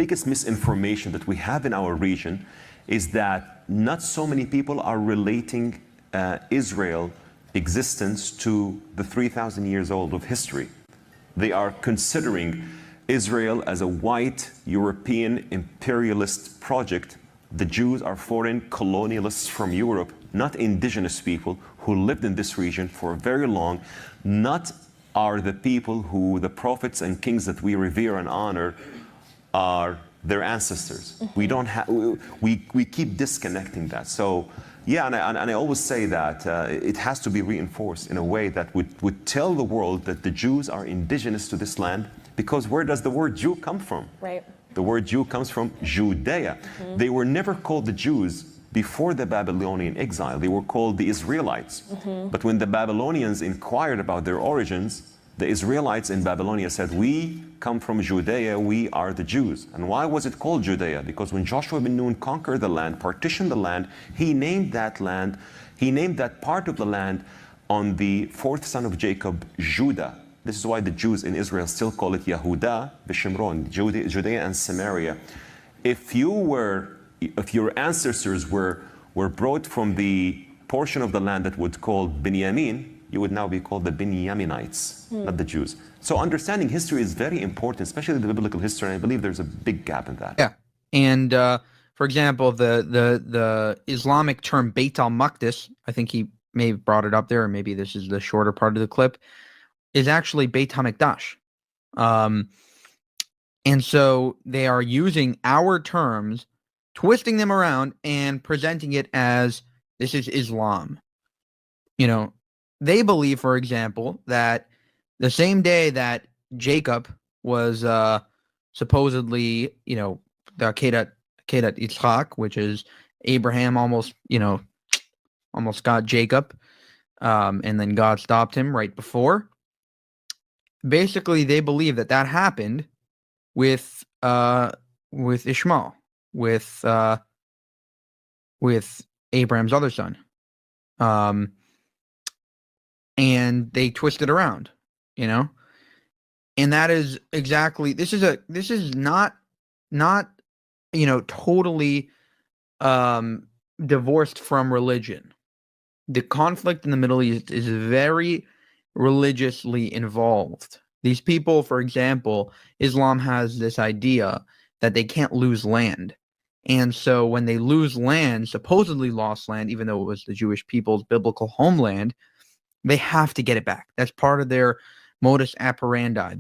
biggest misinformation that we have in our region is that not so many people are relating Israel existence to the 3,000 years old of history. They are considering Israel as a white European imperialist project. The Jews are foreign colonialists from Europe, not indigenous people who lived in this region for very long, not are the people who the prophets and kings that we revere and honor are their ancestors. We don't have, we keep disconnecting that. So yeah, and I always say that it has to be reinforced in a way that would tell the world that the Jews are indigenous to this land, because where does the word Jew come from? Right. The word Jew comes from Judea. They were never called the Jews before the Babylonian exile. They were called the Israelites. But when the Babylonians inquired about their origins, the Israelites in Babylonia said, we come from Judea, we are the Jews. And why was it called Judea? Because when Joshua bin Nun conquered the land, partitioned the land, he named that land, he named that part of the land on the fourth son of Jacob, Judah. This is why the Jews in Israel still call it Yehuda v'Shimron, Judea and Samaria. If your ancestors were brought from the portion of the land that would call Binyamin, you would now be called the Binyaminites, not the Jews. So understanding history is very important, especially the biblical history, and I believe there's a big gap in that. Yeah, and for example, the Islamic term Beit al-Maqdis, I think he may have brought it up there, or maybe this is the shorter part of the clip, is actually Beit HaMikdash. And so they are using our terms, twisting them around and presenting it as this is Islam. You know, they believe, for example, that the same day that Jacob was supposedly, you know, the Akedat Yitzchak, which is Abraham almost got Jacob, and then God stopped him right before. Basically, they believe that happened with Ishmael, with Abraham's other son, and they twist it around, you know, and that is exactly this is not you know, totally divorced from religion. The conflict in the Middle East is very religiously involved. These people, for example, Islam has this idea that they can't lose land. And so when they lose land, supposedly lost land, even though it was the Jewish people's biblical homeland, they have to get it back. That's part of their modus operandi.